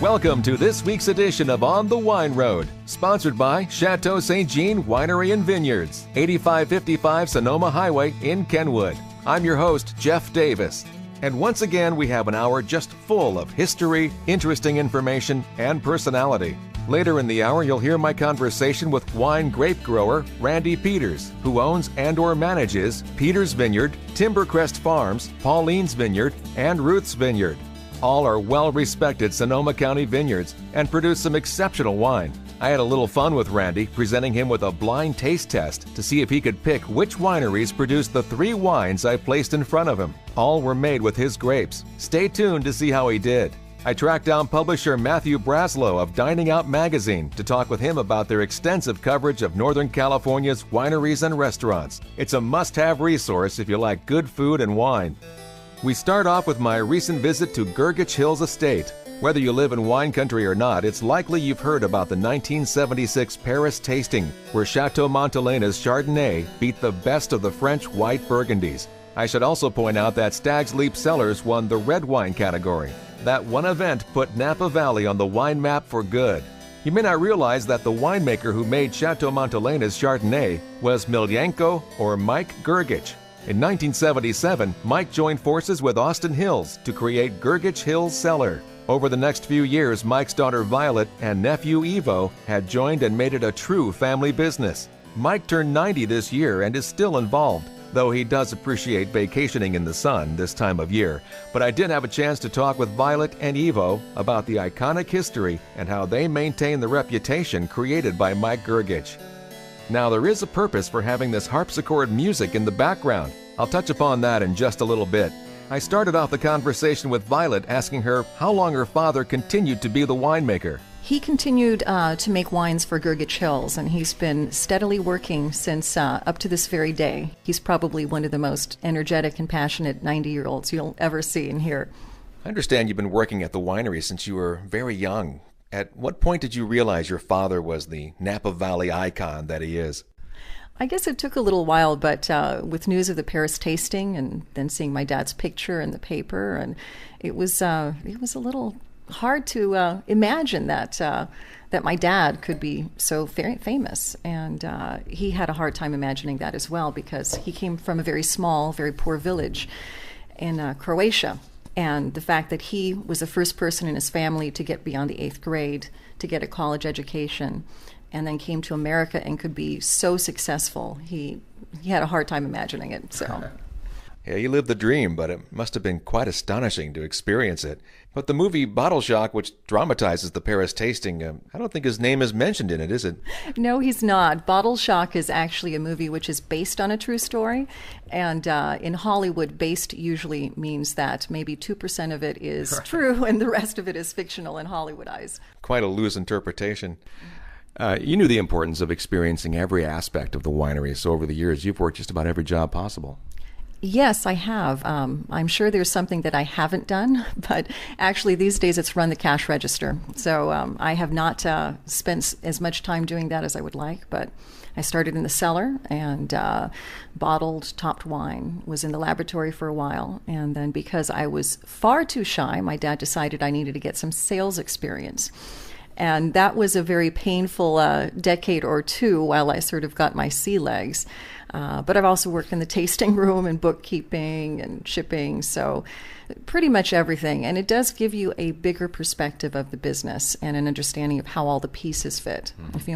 Welcome to this week's edition of On the Wine Road, sponsored by Chateau St. Jean Winery and Vineyards, 8555 Sonoma Highway in Kenwood. I'm your host, Jeff Davis. And once again, we have an hour just full of history, interesting information, and personality. Later in the hour, you'll hear my conversation with wine grape grower Randy Peters, who owns and/or manages Peters Vineyard, Timbercrest Farms, Pauline's Vineyard, and Ruth's Vineyard. All are well-respected Sonoma County vineyards and produce some exceptional wine. I had a little fun with Randy, presenting him with a blind taste test to see if he could pick which wineries produced the 3 wines I placed in front of him. All were made with his grapes. Stay tuned to see how he did. I tracked down publisher Matthew Braslow of Dining Out Magazine to talk with him about their extensive coverage of Northern California's wineries and restaurants. It's a must-have resource if you like good food and wine. We start off with my recent visit to Grgich Hills Estate. Whether you live in wine country or not, it's likely you've heard about the 1976 Paris tasting, where Chateau Montelena's Chardonnay beat the best of the French white Burgundies. I should also point out that Stag's Leap Cellars won the red wine category. That one event put Napa Valley on the wine map for good. You may not realize that the winemaker who made Chateau Montelena's Chardonnay was Milyanko or Mike Grgich. In 1977, Mike joined forces with Austin Hills to create Grgich Hills Cellar. Over the next few years, Mike's daughter Violet and nephew Evo had joined and made it a true family business. Mike turned 90 this year and is still involved, though he does appreciate vacationing in the sun this time of year. But I did have a chance to talk with Violet and Evo about the iconic history and how they maintain the reputation created by Mike Grgich. Now, there is a purpose for having this harpsichord music in the background. I'll touch upon that in just a little bit. I started off the conversation with Violet asking her how long her father continued to be the winemaker. He continued to make wines for Grgich Hills, and he's been steadily working since up to this very day. He's probably one of the most energetic and passionate 90-year-olds you'll ever see and hear. I understand you've been working at the winery since you were very young. At what point did you realize your father was the Napa Valley icon that he is? I guess it took a little while, but with news of the Paris tasting and then seeing my dad's picture in the paper, and it was a little hard to imagine that my dad could be so very famous. And he had a hard time imagining that as well, because he came from a very small, very poor village in Croatia. And the fact that he was the first person in his family to get beyond the 8th grade, to get a college education, and then came to America and could be so successful, he had a hard time imagining it. So, yeah, you lived the dream, but it must have been quite astonishing to experience it. But the movie Bottle Shock, which dramatizes the Paris tasting, I don't think his name is mentioned in it, is it? No, he's not. Bottle Shock is actually a movie which is based on a true story. And in Hollywood, based usually means that maybe 2% of it is true and the rest of it is fictional in Hollywood eyes. Quite a loose interpretation. You knew the importance of experiencing every aspect of the winery, so over the years you've worked just about every job possible. Yes, I have. I'm sure there's something that I haven't done, but actually these days it's run the cash register. So I have not spent as much time doing that as I would like, but I started in the cellar and bottled, topped wine, was in the laboratory for a while, and then because I was far too shy, my dad decided I needed to get some sales experience. And that was a very painful decade or two while I sort of got my sea legs. But I've also worked in the tasting room and bookkeeping and shipping, so pretty much everything. And it does give you a bigger perspective of the business and an understanding of how all the pieces fit. Mm-hmm. If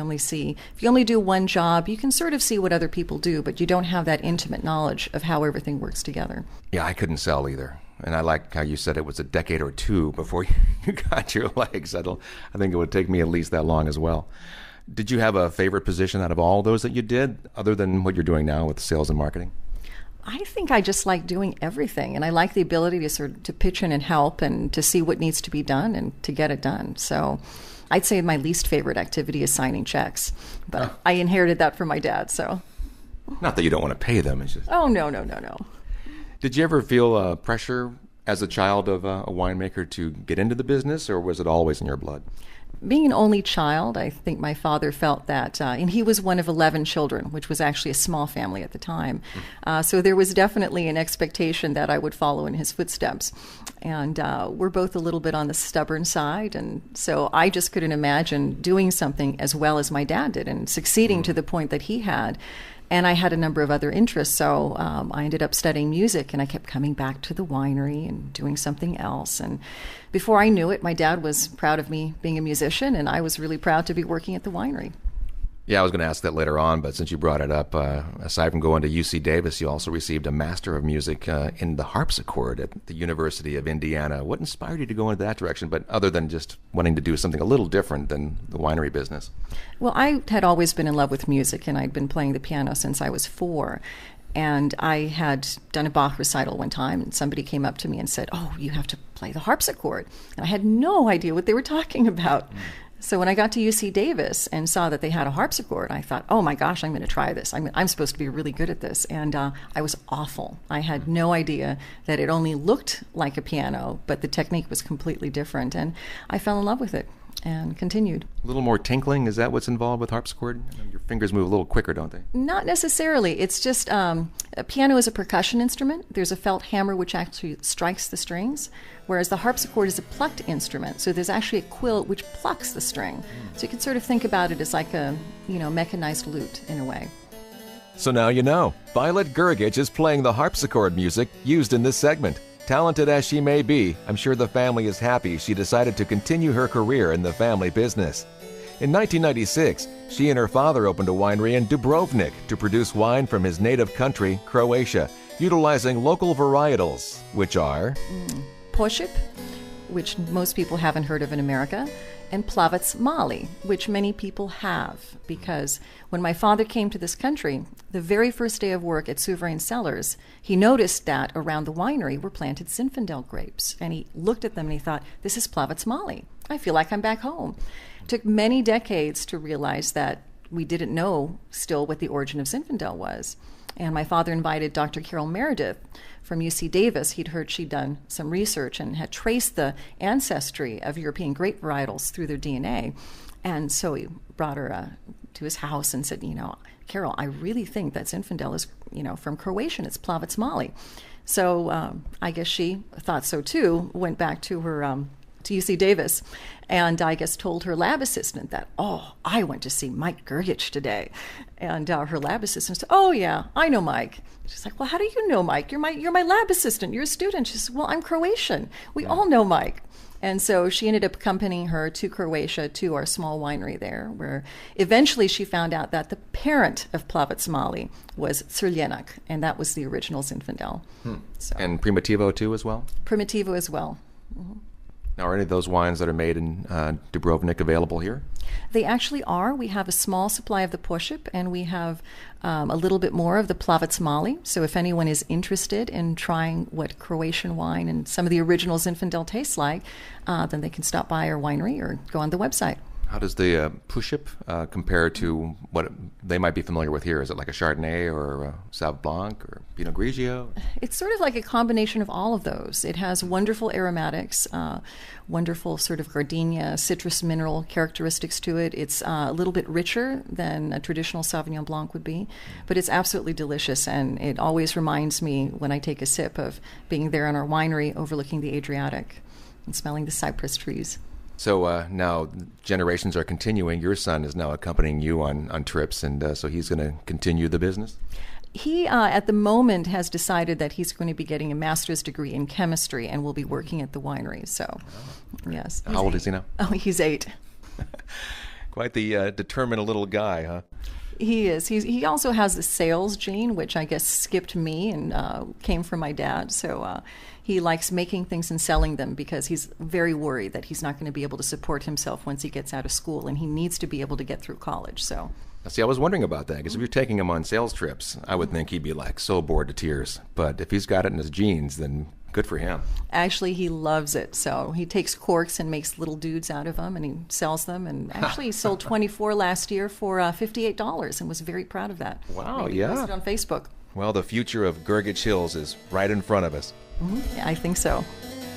you only do one job, you can sort of see what other people do, but you don't have that intimate knowledge of how everything works together. Yeah, I couldn't sell either. And I like how you said it was a decade or two before you got your legs. I think it would take me at least that long as well. Did you have a favorite position out of all those that you did, other than what you're doing now with sales and marketing? I think I just like doing everything, and I like the ability to sort of to pitch in and help and to see what needs to be done and to get it done. So I'd say my least favorite activity is signing checks, but I inherited that from my dad. So not that you don't want to pay them. It's just... Oh, no. Did you ever feel pressure as a child of a winemaker to get into the business, or was it always in your blood? Being an only child, I think my father felt that, and he was one of 11 children, which was actually a small family at the time. So there was definitely an expectation that I would follow in his footsteps. And we're both a little bit on the stubborn side, and so I just couldn't imagine doing something as well as my dad did and succeeding to the point that he had. And I had a number of other interests, so I ended up studying music, and I kept coming back to the winery and doing something else. And before I knew it, my dad was proud of me being a musician, and I was really proud to be working at the winery. Yeah, I was going to ask that later on, but since you brought it up, aside from going to UC Davis, you also received a Master of Music in the harpsichord at the University of Indiana. What inspired you to go into that direction, but other than just wanting to do something a little different than the winery business? Well, I had always been in love with music, and I'd been playing the piano since I was 4. And I had done a Bach recital one time, and somebody came up to me and said, "Oh, you have to play the harpsichord." And I had no idea what they were talking about. So when I got to UC Davis and saw that they had a harpsichord, I thought, oh my gosh, I'm going to try this. I'm supposed to be really good at this. And I was awful. I had no idea that it only looked like a piano, but the technique was completely different. And I fell in love with it and continued. A little more tinkling, is that what's involved with harpsichord? Your fingers move a little quicker, don't they? Not necessarily. It's just a piano is a percussion instrument. There's a felt hammer which actually strikes the strings, whereas the harpsichord is a plucked instrument. So there's actually a quill which plucks the string. So you can sort of think about it as like a, mechanized lute in a way. So now you know. Violet Grgich is playing the harpsichord music used in this segment. Talented as she may be, I'm sure the family is happy she decided to continue her career in the family business. In 1996, she and her father opened a winery in Dubrovnik to produce wine from his native country, Croatia, utilizing local varietals, which are Pošip, which most people haven't heard of in America, and Plavac Mali, which many people have, because when my father came to this country, the very first day of work at Souverain Cellars, he noticed that around the winery were planted Zinfandel grapes, and he looked at them and he thought, this is Plavac Mali. I feel like I'm back home. It took many decades to realize that we didn't know still what the origin of Zinfandel was. And my father invited Dr. Carol Meredith from UC Davis. He'd heard she'd done some research and had traced the ancestry of European grape varietals through their DNA. And so he brought her to his house and said, Carol, I really think that Zinfandel is, from Croatian. It's Plavac Mali. So I guess she thought so too, went back to her to UC Davis, and I guess told her lab assistant that, I went to see Mike Grgich today. And her lab assistant said, oh yeah, I know Mike. She's like, well, how do you know Mike? You're my lab assistant. You're a student. She said, well, I'm Croatian. We all know Mike. And so she ended up accompanying her to Croatia, to our small winery there, where eventually she found out that the parent of Plavac Mali was Crljenak, and that was the original Zinfandel. So, and Primitivo too as well? Primitivo as well. Mm-hmm. Now, are any of those wines that are made in Dubrovnik available here? They actually are. We have a small supply of the Pošip, and we have a little bit more of the Plavac Mali. So if anyone is interested in trying what Croatian wine and some of the original Zinfandel tastes like, then they can stop by our winery or go on the website. How does the Pošip compare to what they might be familiar with here? Is it like a Chardonnay or a Sauv Blanc or Pinot Grigio? It's sort of like a combination of all of those. It has wonderful aromatics, wonderful sort of gardenia, citrus mineral characteristics to it. It's a little bit richer than a traditional Sauvignon Blanc would be, but it's absolutely delicious, and it always reminds me when I take a sip of being there in our winery overlooking the Adriatic and smelling the cypress trees. So now generations are continuing. Your son is now accompanying you on trips, and so he's going to continue the business? He, at the moment, has decided that he's going to be getting a master's degree in chemistry and will be working at the winery. So, yes. How old is he now? Oh, he's 8. Quite the determined little guy, huh? He is. He also has the sales gene, which I guess skipped me and came from my dad. So he likes making things and selling them because he's very worried that he's not going to be able to support himself once he gets out of school, and he needs to be able to get through college. So. See, I was wondering about that, because if you're taking him on sales trips, I would think he'd be like so bored to tears. But if he's got it in his genes, then good for him. Actually, he loves it. So he takes corks and makes little dudes out of them, and he sells them. And actually, he sold 24 last year for $58 and was very proud of that. Wow, Maybe yeah. posted on Facebook. Well, the future of Grgich Hills is right in front of us. Mm-hmm. Yeah, I think so.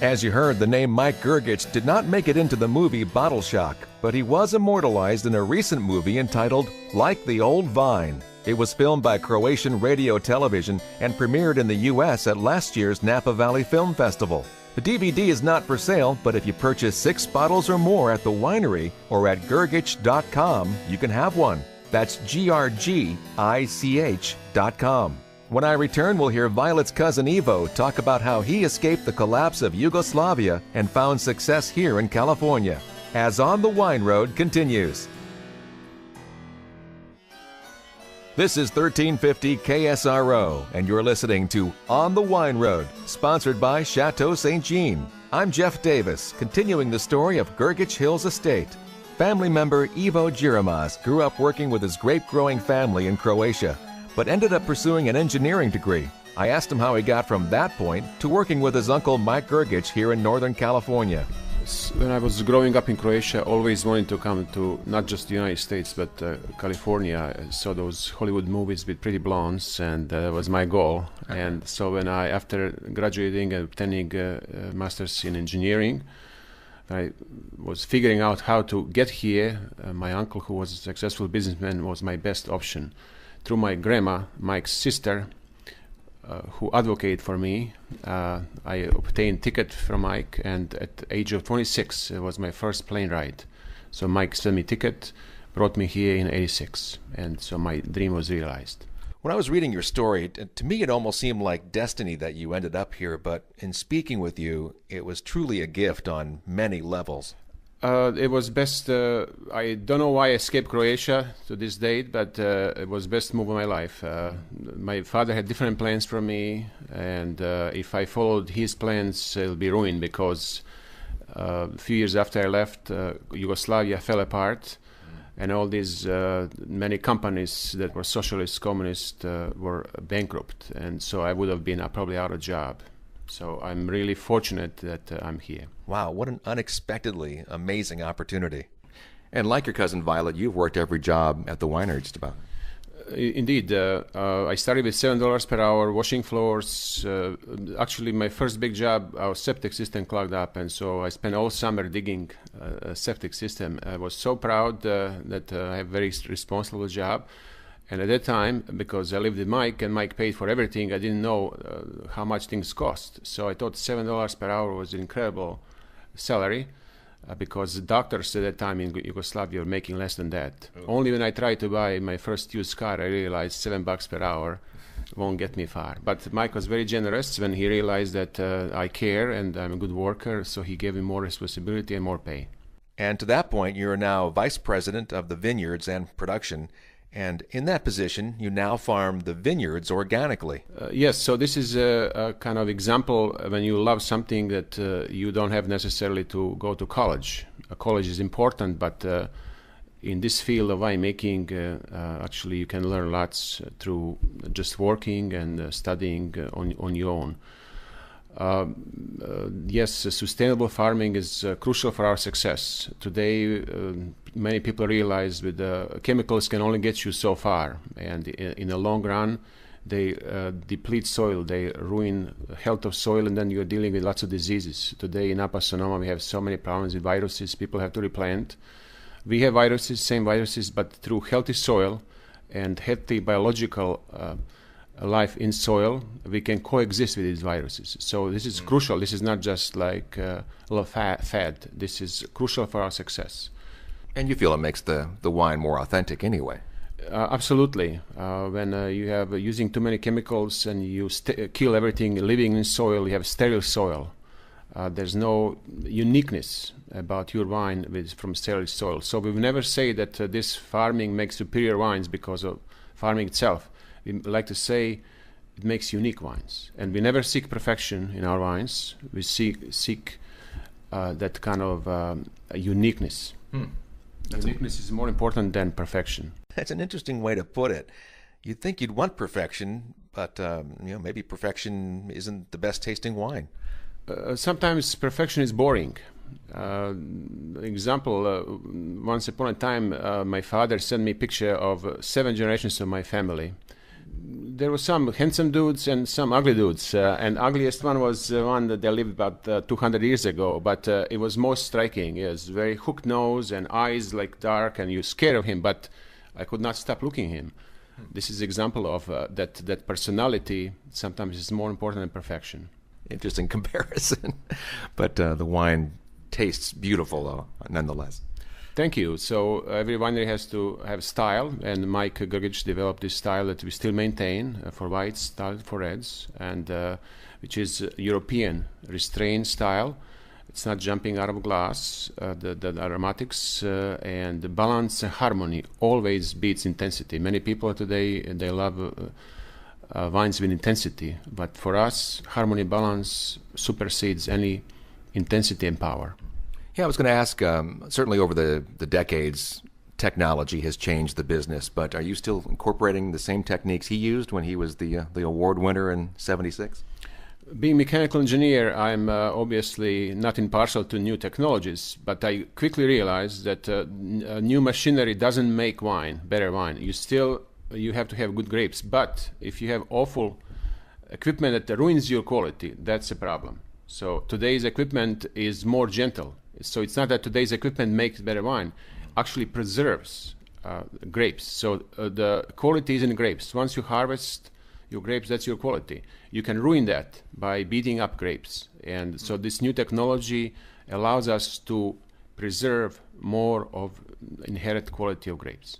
As you heard, the name Mike Grgich did not make it into the movie Bottle Shock, but he was immortalized in a recent movie entitled Like the Old Vine. It was filmed by Croatian Radio Television and premiered in the U.S. at last year's Napa Valley Film Festival. The DVD is not for sale, but if you purchase 6 bottles or more at the winery or at Grgich.com, you can have one. That's Grgich.com. When I return, we'll hear Violet's cousin Ivo talk about how he escaped the collapse of Yugoslavia and found success here in California. As On the Wine Road continues. This is 1350 KSRO, and you're listening to On the Wine Road, sponsored by Chateau St. Jean. I'm Jeff Davis, continuing the story of Grgich Hills Estate. Family member Ivo Jeramaz grew up working with his grape-growing family in Croatia, but ended up pursuing an engineering degree. I asked him how he got from that point to working with his uncle Mike Grgich here in Northern California. When I was growing up in Croatia, I always wanted to come to not just the United States, but California. I saw those Hollywood movies with pretty blondes, and that was my goal. And so when after graduating and obtaining a master's in engineering, I was figuring out how to get here. My uncle, who was a successful businessman, was my best option. Through my grandma, Mike's sister, who advocated for me, I obtained ticket from Mike, and at the age of 26, it was my first plane ride. So Mike sent me ticket, brought me here in '86, and so my dream was realized. When I was reading your story, to me it almost seemed like destiny that you ended up here, but in speaking with you, it was truly a gift on many levels. It was best, I don't know why I escaped Croatia to this date, but it was best move of my life. My father had different plans for me, and if I followed his plans, it'll be ruined, because a few years after I left, Yugoslavia fell apart, and all these many companies that were socialist, communist, were bankrupt, and so I would have been probably out of job. So I'm really fortunate that I'm here. Wow, what an unexpectedly amazing opportunity. And like your cousin Violet, you've worked every job at the winery just about. Indeed. I started with $7 per hour, washing floors. Actually, my first big job, our septic system clogged up, and so I spent all summer digging a septic system. I was so proud that I have a very responsible job. And at that time, because I lived with Mike and Mike paid for everything, I didn't know how much things cost. So I thought $7 per hour was an incredible salary, because the doctors at that time in Yugoslavia were making less than that. Oh. Only when I tried to buy my first used car, I realized $7 per hour won't get me far. But Mike was very generous when he realized that I care and I'm a good worker, so he gave me more responsibility and more pay. And to that point, you're now vice president of the vineyards and production. And in that position, you now farm the vineyards organically. Yes, so this is a kind of example when you love something that you don't have necessarily to go to college. College is important, but in this field of winemaking, actually you can learn lots through just working and studying on your own. Yes, sustainable farming is crucial for our success. Today, many people realize that chemicals can only get you so far, and in the long run, they deplete soil, they ruin the health of soil, and then you're dealing with lots of diseases. Today in Napa Sonoma, we have so many problems with viruses. People have to replant. We have viruses, same viruses, but through healthy soil and healthy biological life in soil, we can coexist with these viruses. So this is crucial. This is not just like a little fad. This is crucial for our success. And you feel it makes the wine more authentic anyway. Absolutely. When you have using too many chemicals and you kill everything living in soil, you have sterile soil. There's no uniqueness about your wine from sterile soil. So we will never say that this farming makes superior wines because of farming itself. We like to say it makes unique wines. And we never seek perfection in our wines. We seek that kind of uniqueness. Uniqueness is more important than perfection. That's an interesting way to put it. You'd think you'd want perfection, but maybe perfection isn't the best tasting wine. Sometimes perfection is boring. Example, once upon a time, my father sent me a picture of 7 generations of my family. there were some handsome dudes and some ugly dudes. And ugliest one was one that they lived about 200 years ago. But it was most striking. He has very hooked nose and eyes like dark, and you're scared of him. But I could not stop looking at him. This is an example of that personality sometimes is more important than perfection. Interesting comparison. But the wine tastes beautiful, though, nonetheless. Thank you. So every winery has to have style, and Mike Grgich developed this style that we still maintain for whites, style for reds, and which is European restrained style. It's not jumping out of glass. The aromatics and the balance and harmony always beats intensity. Many people today, they love wines with intensity, but for us, harmony balance supersedes any intensity and power. Yeah, I was going to ask, certainly over the decades, technology has changed the business, but are you still incorporating the same techniques he used when he was the award winner in '76? Being a mechanical engineer, I'm obviously not impartial to new technologies, but I quickly realized that new machinery doesn't make wine, better wine. You have to have good grapes, but if you have awful equipment that ruins your quality, that's a problem. So today's equipment is more gentle. So it's not that today's equipment makes better wine, actually preserves grapes. So the quality is in grapes. Once you harvest your grapes, that's your quality. You can ruin that by beating up grapes. And so this new technology allows us to preserve more of inherent quality of grapes.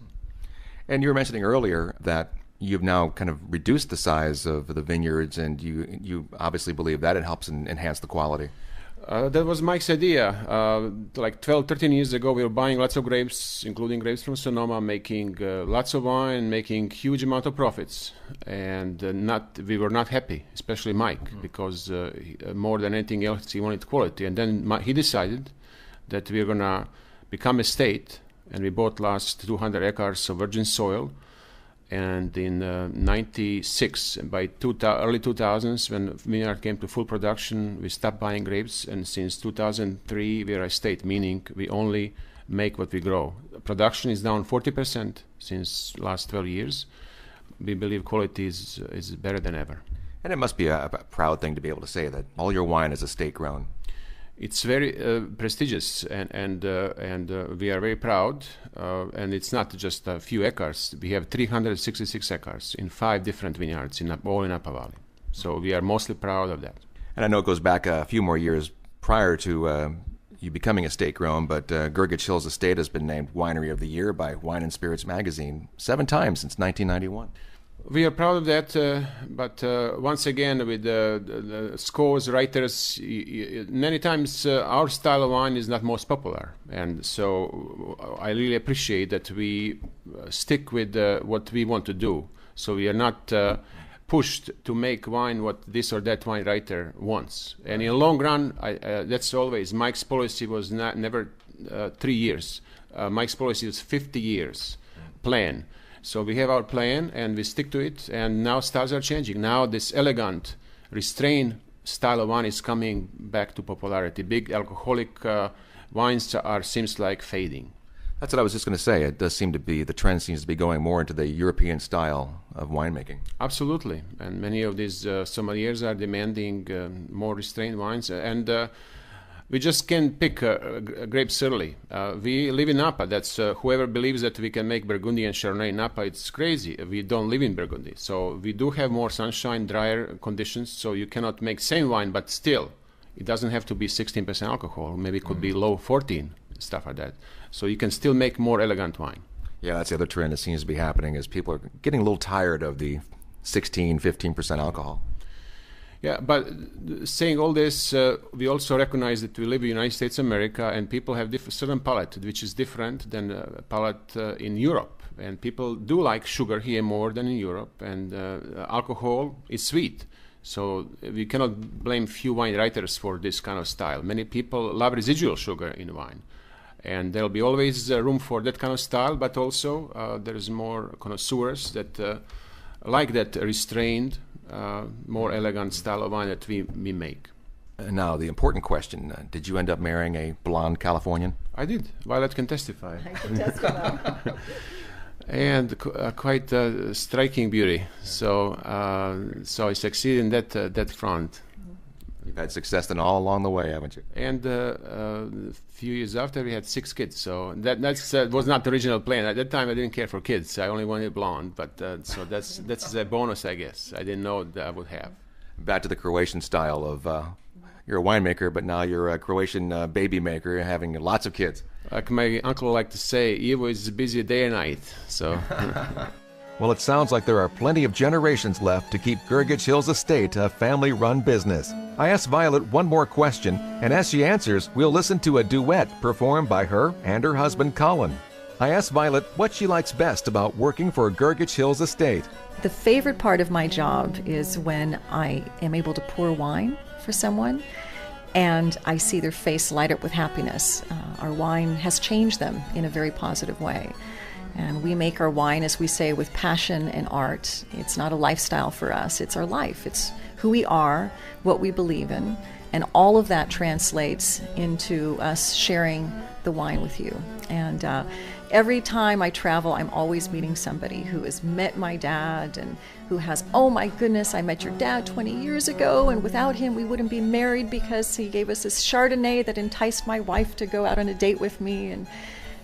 And you were mentioning earlier that you've now kind of reduced the size of the vineyards, and you obviously believe that it helps enhance the quality. That was Mike's idea. Like 12, 13 years ago, we were buying lots of grapes, including grapes from Sonoma, making lots of wine, making huge amount of profits. And we were not happy, especially Mike, because more than anything else, he wanted quality. And then he decided that we were going to become a state, and we bought last 200 acres of virgin soil. And in '96, by early 2000s, when Vineyard came to full production, we stopped buying grapes. And since 2003, we are a state, meaning we only make what we grow. Production is down 40% since last 12 years. We believe quality is better than ever. And it must be a proud thing to be able to say that all your wine is estate grown. It's very prestigious, and we are very proud. And it's not just a few acres. We have 366 acres in 5 different vineyards, all in Napa Valley. So we are mostly proud of that. And I know it goes back a few more years prior to you becoming estate grown, but Grgich Hills Estate has been named Winery of the Year by Wine and Spirits magazine 7 times since 1991. We are proud of that, but once again, with the scores, writers, many times our style of wine is not most popular. And so I really appreciate that we stick with what we want to do. So we are not pushed to make wine what this or that wine writer wants. And in the long run, that's always, Mike's policy was never 3 years. Mike's policy was 50 years plan. So we have our plan, and we stick to it, and now styles are changing. Now this elegant, restrained style of wine is coming back to popularity. Big alcoholic wines seems like fading. That's what I was just going to say. It does seem to be, the trend seems to be going more into the European style of winemaking. Absolutely. And many of these sommeliers are demanding more restrained wines. And we just can't pick grapes early. We live in Napa. That's whoever believes that we can make Burgundy and Chardonnay in Napa, it's crazy. We don't live in Burgundy. So we do have more sunshine, drier conditions, so you cannot make same wine, but still, it doesn't have to be 16% alcohol. Maybe it could be low 14, stuff like that. So you can still make more elegant wine. Yeah, that's the other trend that seems to be happening, is people are getting a little tired of the 16, 15% alcohol. Yeah, but saying all this, we also recognize that we live in the United States of America, and people have certain palate, which is different than palate in Europe. And people do like sugar here more than in Europe, and alcohol is sweet. So we cannot blame few wine writers for this kind of style. Many people love residual sugar in wine. And there'll be always room for that kind of style, but also there is more connoisseurs that like that restrained, more elegant style of wine that we make. Now, the important question, did you end up marrying a blonde Californian? I did. Violet can testify. I can testify. and quite striking beauty. So I succeeded in that front. You've had success then all along the way, haven't you? And a few years after, we had 6 kids. So that was not the original plan. At that time, I didn't care for kids. I only wanted blonde. But so that's a bonus, I guess. I didn't know that I would have. Back to the Croatian style of you're a winemaker, but now you're a Croatian baby maker, having lots of kids. Like my uncle liked to say, Ivo is busy day and night. So. Well, it sounds like there are plenty of generations left to keep Grgich Hills Estate a family-run business. I asked Violet one more question, and as she answers, we'll listen to a duet performed by her and her husband, Colin. I asked Violet what she likes best about working for Grgich Hills Estate. The favorite part of my job is when I am able to pour wine for someone and I see their face light up with happiness. Our wine has changed them in a very positive way. And we make our wine, as we say, with passion and art. It's not a lifestyle for us, it's our life. It's who we are, what we believe in, and all of that translates into us sharing the wine with you. And every time I travel, I'm always meeting somebody who has met my dad and who has, oh my goodness, I met your dad 20 years ago, and without him we wouldn't be married because he gave us this Chardonnay that enticed my wife to go out on a date with me.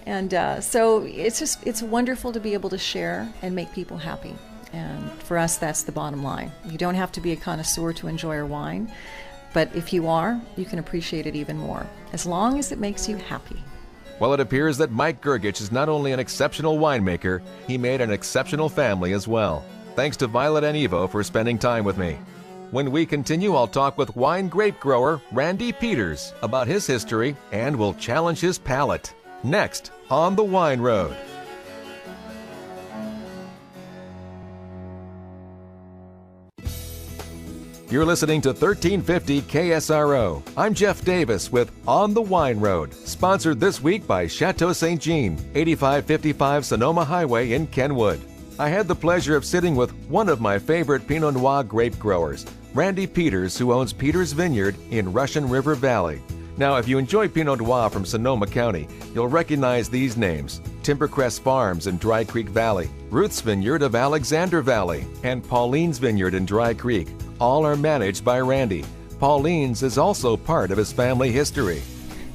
And so it's wonderful to be able to share and make people happy. And for us, that's the bottom line. You don't have to be a connoisseur to enjoy our wine, but if you are, you can appreciate it even more, as long as it makes you happy. Well, it appears that Mike Grgich is not only an exceptional winemaker, he made an exceptional family as well. Thanks to Violet and Ivo for spending time with me. When we continue, I'll talk with wine grape grower Randy Peters about his history, and we'll challenge his palate. Next, on the Wine Road. You're listening to 1350 KSRO. I'm Jeff Davis with On the Wine Road, sponsored this week by Chateau St. Jean, 8555 Sonoma Highway in Kenwood. I had the pleasure of sitting with one of my favorite Pinot Noir grape growers, Randy Peters, who owns Peters Vineyard in Russian River Valley. Now, if you enjoy Pinot Noir from Sonoma County, you'll recognize these names: Timbercrest Farms in Dry Creek Valley, Ruth's Vineyard of Alexander Valley, and Pauline's Vineyard in Dry Creek. All are managed by Randy. Pauline's is also part of his family history.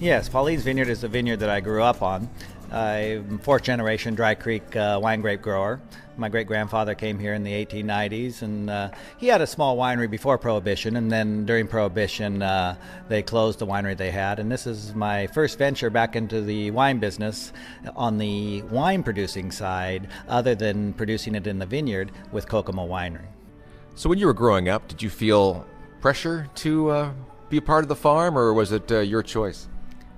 Yes, Pauline's Vineyard is a vineyard that I grew up on. I'm fourth generation Dry Creek wine grape grower. My great-grandfather came here in the 1890s, and he had a small winery before Prohibition, and then during Prohibition they closed the winery they had. And this is my first venture back into the wine business on the wine-producing side, other than producing it in the vineyard with Kokomo Winery. So when you were growing up, did you feel pressure to be a part of the farm, or was it your choice?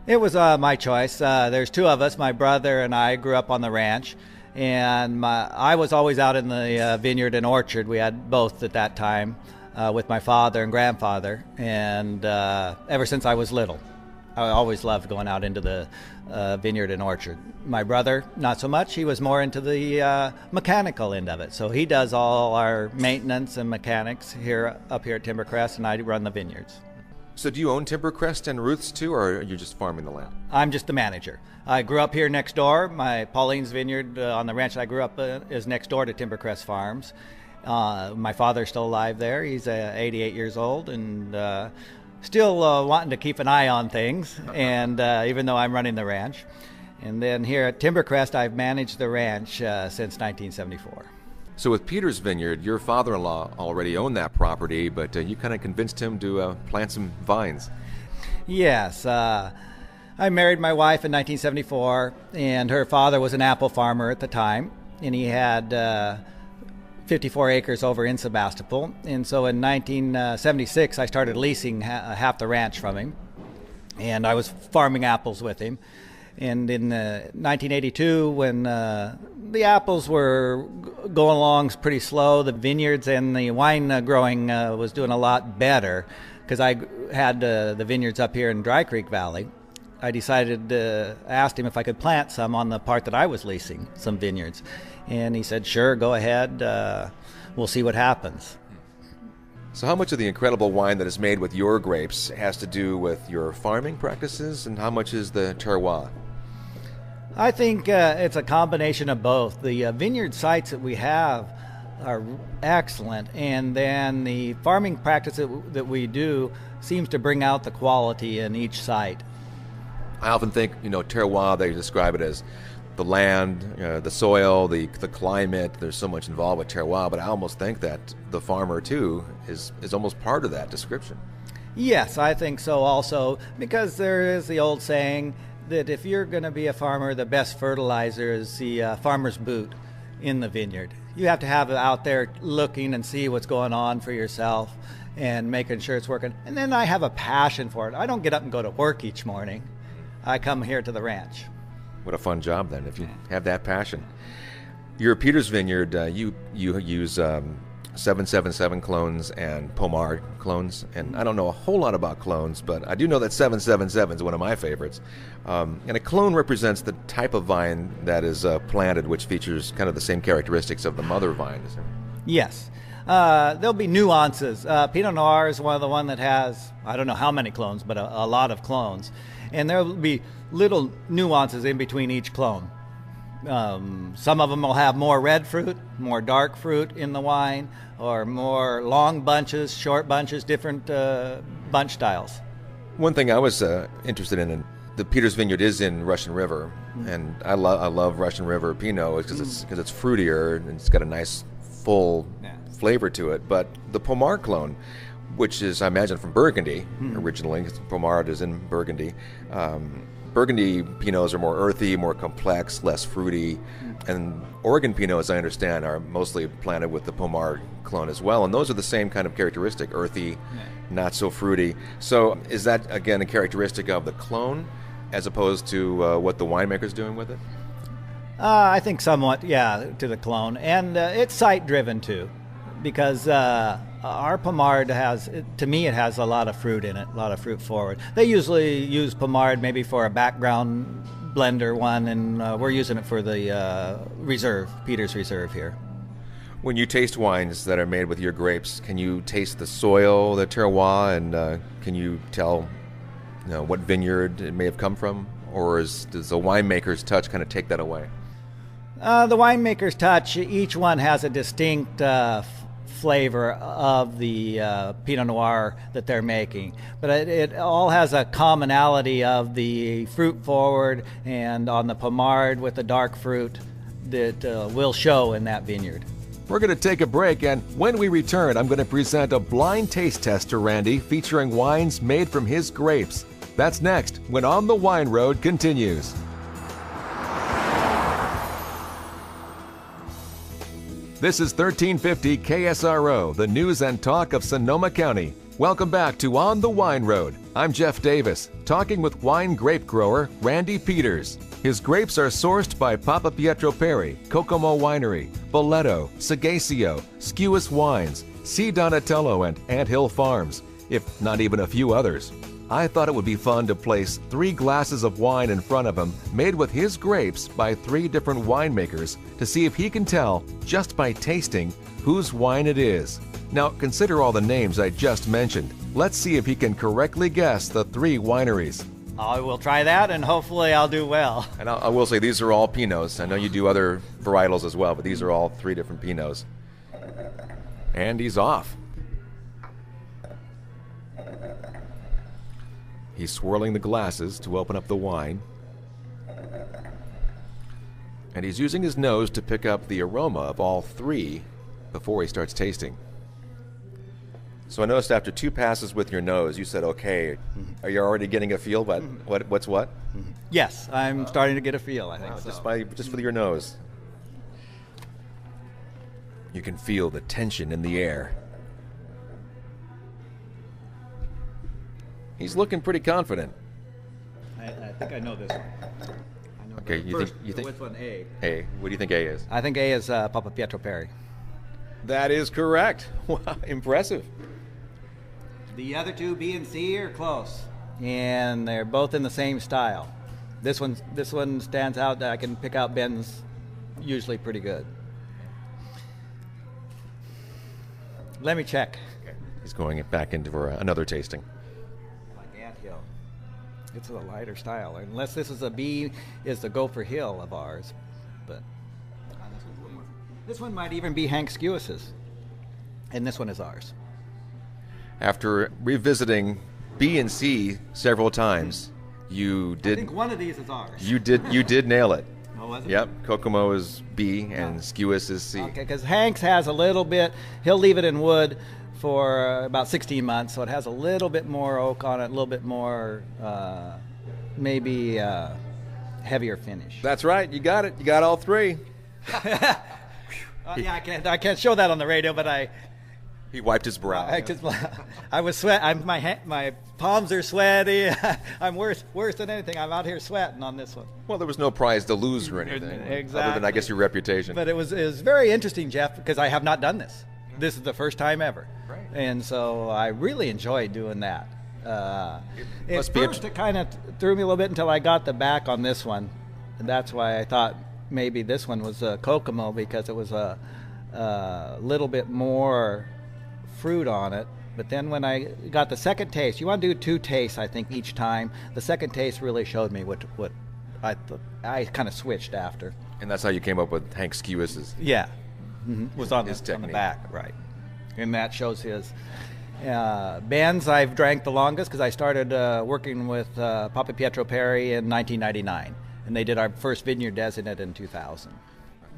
It was my choice. There's two of us. My brother and I grew up on the ranch, and I was always out in the vineyard and orchard. We had both at that time with my father and grandfather, and ever since I was little, I always loved going out into the vineyard and orchard. My brother, not so much. He was more into the mechanical end of it. So he does all our maintenance and mechanics up here at Timbercrest, and I run the vineyards. So do you own Timbercrest and Ruth's too, or are you just farming the land? I'm just the manager. I grew up here next door. My Pauline's Vineyard on the ranch I grew up is next door to Timbercrest Farms. My father's still alive there. He's 88 years old and still wanting to keep an eye on things, and even though I'm running the ranch. And then here at Timbercrest, I've managed the ranch since 1974. So with Peters Vineyard, your father-in-law already owned that property, but you kind of convinced him to plant some vines. Yes. I married my wife in 1974, and her father was an apple farmer at the time, and he had 54 acres over in Sebastopol. And so in 1976, I started leasing half the ranch from him, and I was farming apples with him. And in 1982, when the apples were going along pretty slow, the vineyards and the wine growing was doing a lot better, because I had the vineyards up here in Dry Creek Valley. I asked him if I could plant some on the part that I was leasing, some vineyards. And he said, sure, go ahead. We'll see what happens. So how much of the incredible wine that is made with your grapes has to do with your farming practices, and how much is the terroir? I think it's a combination of both. The vineyard sites that we have are excellent, and then the farming practice that we do seems to bring out the quality in each site. I often think, terroir, they describe it as the land, the soil, the climate. There's so much involved with terroir, but I almost think that the farmer, too, is almost part of that description. Yes, I think so also, because there is the old saying that if you're going to be a farmer, the best fertilizer is the farmer's boot in the vineyard. You have to have it out there looking and see what's going on for yourself and making sure it's working. And then I have a passion for it. I don't get up and go to work each morning. I come here to the ranch. What a fun job, then, if you have that passion. Your Peters Vineyard, you use 777 clones and Pomard clones, and I don't know a whole lot about clones, but I do know that 777 is one of my favorites. And a clone represents the type of vine that is planted, which features kind of the same characteristics of the mother vine. Yes. There'll be nuances. Pinot Noir is one that has, I don't know how many clones, but a lot of clones. And there will be little nuances in between each clone. Some of them will have more red fruit, more dark fruit in the wine, or more long bunches, short bunches, different bunch styles. One thing I was interested in, the Peters Vineyard is in Russian River, and I love Russian River Pinot because it's fruitier and it's got a nice full flavor to it. But the Pomard clone, which is, I imagine, from Burgundy originally, Pomard is in Burgundy. Burgundy Pinots are more earthy, more complex, less fruity, and Oregon Pinot, as I understand, are mostly planted with the Pomard clone as well, and those are the same kind of characteristic, earthy, not so fruity. So is that, again, a characteristic of the clone as opposed to what the winemaker's doing with it? I think somewhat, to the clone, and it's site-driven too, because our Pomard has, to me, it has a lot of fruit in it, a lot of fruit forward. They usually use Pomard maybe for a background blender one, and we're using it for the reserve, Peters Reserve here. When you taste wines that are made with your grapes, can you taste the soil, the terroir, and can you tell what vineyard it may have come from? Or does the winemaker's touch kind of take that away? The winemaker's touch, each one has a distinct flavor of the Pinot Noir that they're making. But it all has a commonality of the fruit forward and on the Pomard with the dark fruit that will show in that vineyard. We're going to take a break, and when we return, I'm going to present a blind taste test to Randy featuring wines made from his grapes. That's next, when On the Wine Road continues. This is 1350 KSRO, the news and talk of Sonoma County. Welcome back to On the Wine Road. I'm Jeff Davis, talking with wine grape grower Randy Peters. His grapes are sourced by Papa Pietro Perri, Kokomo Winery, Boleto, Sagacio, Skewis Wines, C. Donatello, and Ant Hill Farms, if not even a few others. I thought it would be fun to place 3 glasses of wine in front of him, made with his grapes by 3 different winemakers, to see if he can tell, just by tasting, whose wine it is. Now, consider all the names I just mentioned. Let's see if he can correctly guess the 3 wineries. I will try that, and hopefully I'll do well. And I will say, these are all Pinots. I know you do other varietals as well, but these are all 3 different Pinots. And he's off. He's swirling the glasses to open up the wine. And he's using his nose to pick up the aroma of all 3 before he starts tasting. So I noticed after 2 passes with your nose, you said, okay. Are you already getting a feel? But what's what? Yes, I'm starting to get a feel, I think. Just with your nose. You can feel the tension in the air. He's looking pretty confident. I think I know this one. Okay, you think which one? A. A. What do you think A is? I think A is Papa Pietro Perri. That is correct. Wow, impressive. The other 2, B and C, are close, and they're both in the same style. This one stands out. That I can pick out Ben's usually pretty good. Let me check. Okay. He's going back into for another tasting. It's a lighter style, unless this is is the Gopher Hill of ours. But this one might even be Hank Skewis's, and this one is ours. After revisiting B and C several times, you did. I think one of these is ours. You did nail it. Oh, was it? Yep, Kokomo is B and Skewis is C. Okay, because Hank's has a little bit. He'll leave it in wood for about 16 months, so it has a little bit more oak on it, a little bit more maybe heavier finish. That's right. You got it. You got all three. Yeah, I can't show that on the radio, but He wiped his brow. I was sweat. My palms are sweaty. I'm worse than anything. I'm out here sweating on this one. Well, there was no prize to lose or anything. Exactly. Other than, I guess, your reputation. But it was very interesting, Jeff, because I have not done this. This is the first time ever. Right. And so I really enjoyed doing that. Must be it kind of threw me a little bit until I got the back on this one. And that's why I thought maybe this one was a Kokomo, because it was a little bit more fruit on it. But then when I got the second taste, you want to do 2 tastes, I think, each time. The second taste really showed me what I kind of switched after. And that's how you came up with Hank Skewis's. Yeah. Was on His on the technique. back, right. And that shows his. Ben's I've drank the longest because I started working with Papa Pietro Perry in 1999. And they did our first Vineyard Designate in 2000.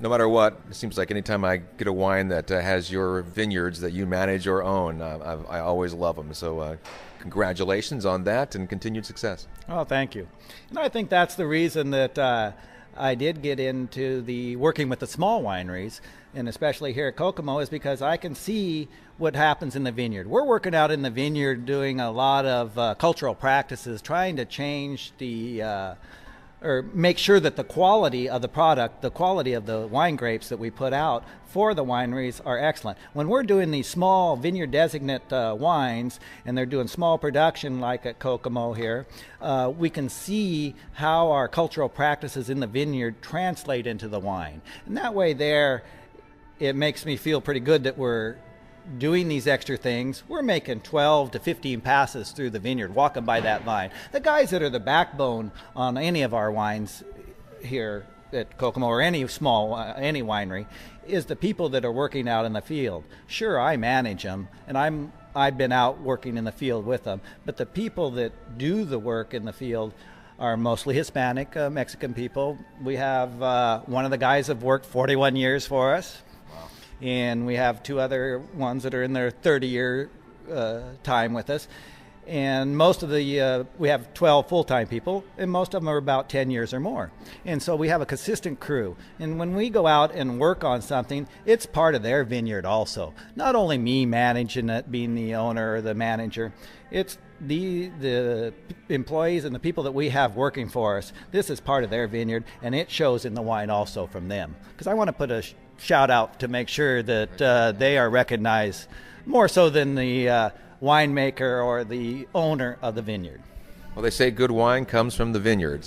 No matter what, it seems like anytime I get a wine that has your vineyards that you manage or own, I always love them. So congratulations on that and continued success. Oh, thank you. And I think that's the reason that I did get into the working with the small wineries, and especially here at Kokomo, is because I can see what happens in the vineyard. We're working out in the vineyard doing a lot of cultural practices, trying to change or make sure that the quality of the product, the quality of the wine grapes that we put out for the wineries are excellent. When we're doing these small vineyard designate wines, and they're doing small production like at Kokomo here, we can see how our cultural practices in the vineyard translate into the wine. And that way it makes me feel pretty good that we're doing these extra things. We're making 12 to 15 passes through the vineyard, walking by that vine. The guys that are the backbone on any of our wines here at Kokomo, or any any winery, is the people that are working out in the field. Sure, I manage them, and I've been out working in the field with them, but the people that do the work in the field are mostly Hispanic, Mexican people. We have one of the guys have worked 41 years for us. And we have 2 other ones that are in their 30-year time with us. And most of we have 12 full-time people, and most of them are about 10 years or more. And so we have a consistent crew. And when we go out and work on something, it's part of their vineyard also. Not only me managing it, being the owner or the manager, it's the employees and the people that we have working for us. This is part of their vineyard, and it shows in the wine also from them. Because I want to put a shout out to make sure that they are recognized more so than the winemaker or the owner of the vineyard. Well, they say good wine comes from the vineyard,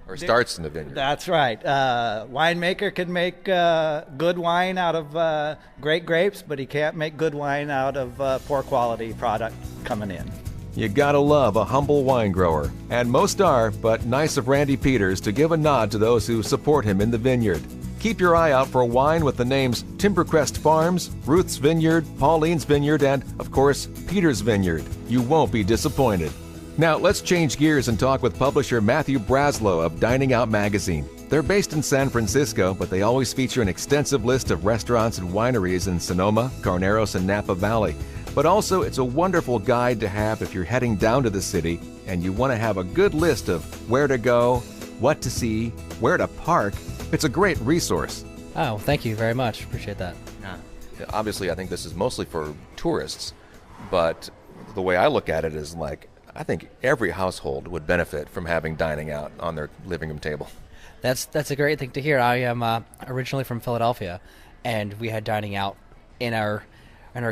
or starts in the vineyard. That's right. Winemaker can make good wine out of great grapes, but he can't make good wine out of poor quality product coming in. You gotta love a humble wine grower, and most are, but nice of Randy Peters to give a nod to those who support him in the vineyard. Keep your eye out for wine with the names Timbercrest Farms, Ruth's Vineyard, Pauline's Vineyard, and, of course, Peter's Vineyard. You won't be disappointed. Now, let's change gears and talk with publisher Matthew Braslow of Dining Out Magazine. They're based in San Francisco, but they always feature an extensive list of restaurants and wineries in Sonoma, Carneros, and Napa Valley. But also, it's a wonderful guide to have if you're heading down to the city and you want to have a good list of where to go, what to see, where to park. It's a great resource. Oh, thank you very much. Appreciate that. Obviously, I think this is mostly for tourists, but the way I look at it is I think every household would benefit from having dining out on their living room table. That's a great thing to hear. I am originally from Philadelphia, and we had dining out in our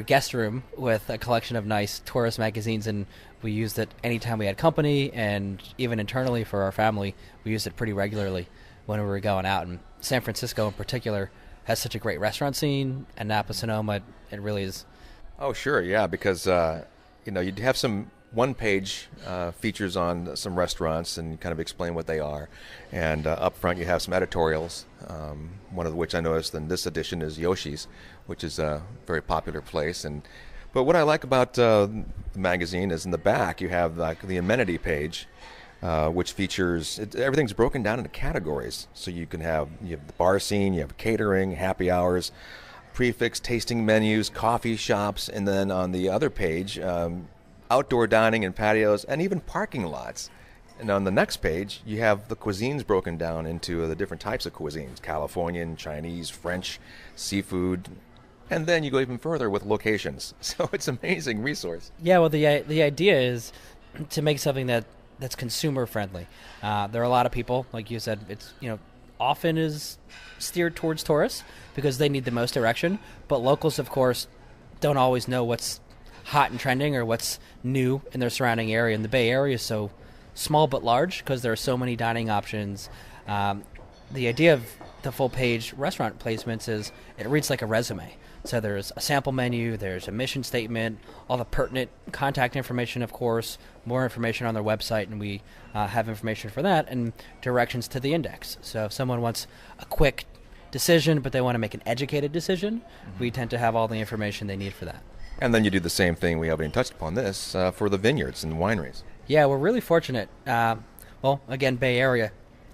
guest room with a collection of nice tourist magazines, and we used it anytime we had company, and even internally for our family, we used it pretty regularly when we were going out. And San Francisco in particular has such a great restaurant scene, and Napa, Sonoma, it really is. Oh, sure, yeah, because you'd have some one page features on some restaurants and kind of explain what they are. And up front you have some editorials, one of which I noticed in this edition is Yoshi's, which is a very popular place. But what I like about the magazine is in the back you have like the amenity page, which features, everything's broken down into categories. So you have the bar scene, you have catering, happy hours, prefix tasting menus, coffee shops, and then on the other page, outdoor dining and patios, and even parking lots. And on the next page, you have the cuisines broken down into the different types of cuisines: Californian, Chinese, French, seafood, and then you go even further with locations. So it's an amazing resource. Yeah, well, the idea is to make something that's consumer friendly. There are a lot of people, like you said, it's often is steered towards tourists because they need the most direction, but locals, of course, don't always know what's hot and trending or what's new in their surrounding area. And the Bay Area is so small but large because there are so many dining options. The idea of the full page restaurant placements is it reads like a resume. So there's a sample menu, there's a mission statement, all the pertinent contact information, of course, more information on their website, and we have information for that, and directions to the index. So if someone wants a quick decision but they want to make an educated decision, we tend to have all the information they need for that. And then you do the same thing, we haven't even touched upon this, for the vineyards and wineries. Yeah, we're really fortunate. Well, again, Bay Area,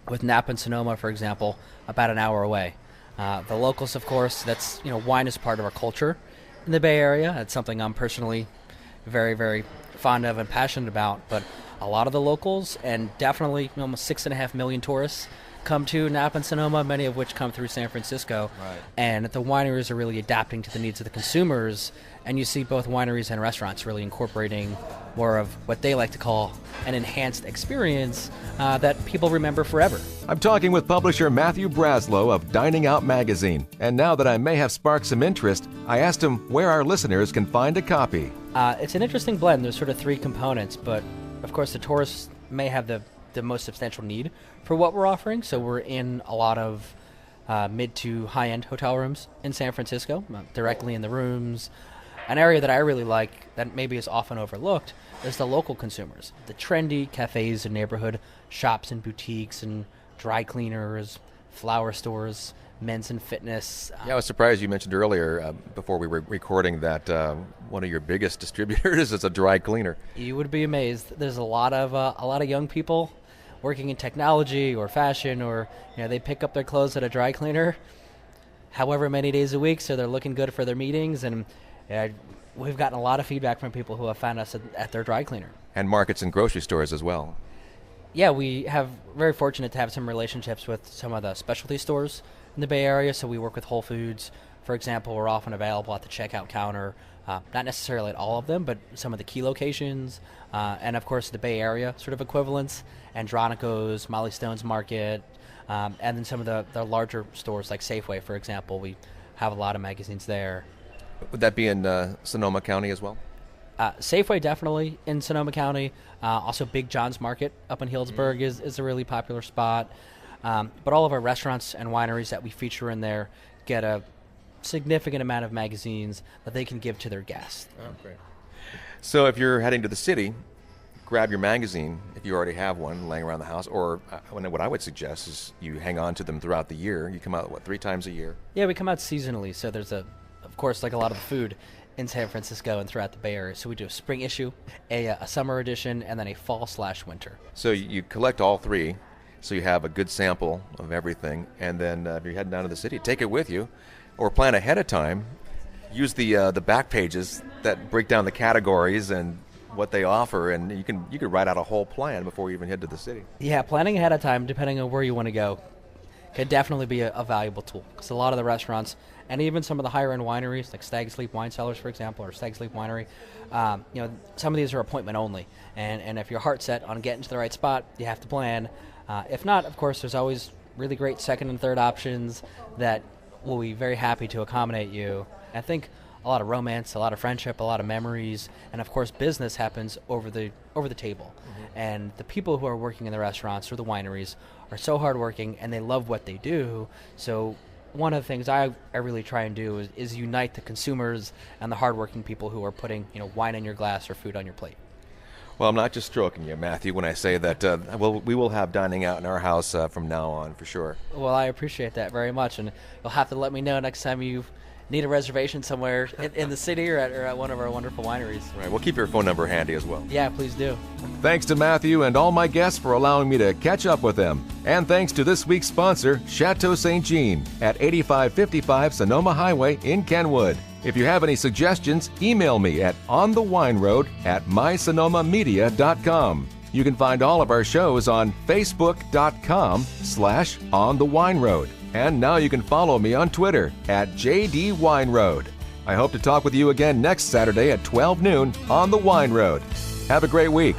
with Napa and Sonoma, for example, about an hour away. The locals, of course, that's, wine is part of our culture in the Bay Area. It's something I'm personally very, very fond of and passionate about. But a lot of the locals, and definitely almost 6.5 million tourists, come to Napa and Sonoma, many of which come through San Francisco. Right. And the wineries are really adapting to the needs of the consumers. And you see both wineries and restaurants really incorporating more of what they like to call an enhanced experience that people remember forever. I'm talking with publisher Matthew Braslow of Dining Out Magazine. And now that I may have sparked some interest, I asked him where our listeners can find a copy. It's an interesting blend. There's sort of three components, but of course the tourists may have the most substantial need for what we're offering. So we're in a lot of mid to high-end hotel rooms in San Francisco, directly in the rooms. An area that I really like that maybe is often overlooked is the local consumers. The trendy cafes and neighborhood shops and boutiques and dry cleaners, flower stores, men's and fitness. Yeah, I was surprised you mentioned earlier, before we were recording, that one of your biggest distributors is a dry cleaner. You would be amazed. There's a lot of young people working in technology or fashion, or they pick up their clothes at a dry cleaner however many days a week, so they're looking good for their meetings. And we've gotten a lot of feedback from people who have found us at their dry cleaner. And markets and grocery stores as well. Yeah, we have very fortunate to have some relationships with some of the specialty stores in the Bay Area. So we work with Whole Foods, for example. We're often available at the checkout counter, not necessarily at all of them, but some of the key locations. And of course the Bay Area sort of equivalents, Andronico's, Molly Stone's Market, and then some of the larger stores like Safeway, for example. We have a lot of magazines there. Would that be in Sonoma County as well? Safeway definitely in Sonoma County. Also Big John's Market up in Healdsburg is a really popular spot. But all of our restaurants and wineries that we feature in there get a significant amount of magazines that they can give to their guests. Oh, great. So if you're heading to the city, grab your magazine if you already have one laying around the house, or what I would suggest is you hang on to them throughout the year. You come out, 3 times a year? Yeah, we come out seasonally. So there's of course, like a lot of the food in San Francisco and throughout the Bay Area. So we do a spring issue, a summer edition, and then a fall/winter. So you collect all 3, so you have a good sample of everything. And then if you're heading down to the city, take it with you, or plan ahead of time. Use the back pages that break down the categories and what they offer, and you could write out a whole plan before you even head to the city. Yeah, planning ahead of time, depending on where you want to go, could definitely be a valuable tool, because a lot of the restaurants and even some of the higher end wineries like Stag's Leap Wine Cellars, for example, or Stag's Leap Winery, some of these are appointment only, and if your heart's set on getting to the right spot, you have to plan. If not, of course, there's always really great second and third options that will be very happy to accommodate you. I think a lot of romance, a lot of friendship, a lot of memories, and of course business happens over the table. Mm-hmm. And the people who are working in the restaurants or the wineries are so hardworking, and they love what they do. So one of the things I really try and do is unite the consumers and the hardworking people who are putting wine in your glass or food on your plate. Well, I'm not just stroking you, Matthew, when I say that we will have dining out in our house from now on, for sure. Well, I appreciate that very much, and you'll have to let me know next time you need a reservation somewhere in the city or at one of our wonderful wineries. Right, we'll keep your phone number handy as well. Yeah, please do. Thanks to Matthew and all my guests for allowing me to catch up with them. And thanks to this week's sponsor, Chateau St. Jean at 8555 Sonoma Highway in Kenwood. If you have any suggestions, email me at onthewineroad@mysonomamedia.com. You can find all of our shows on facebook.com/onthewineroad. And now you can follow me on Twitter at JDWineRoad. I hope to talk with you again next Saturday at 12 noon on The Wine Road. Have a great week.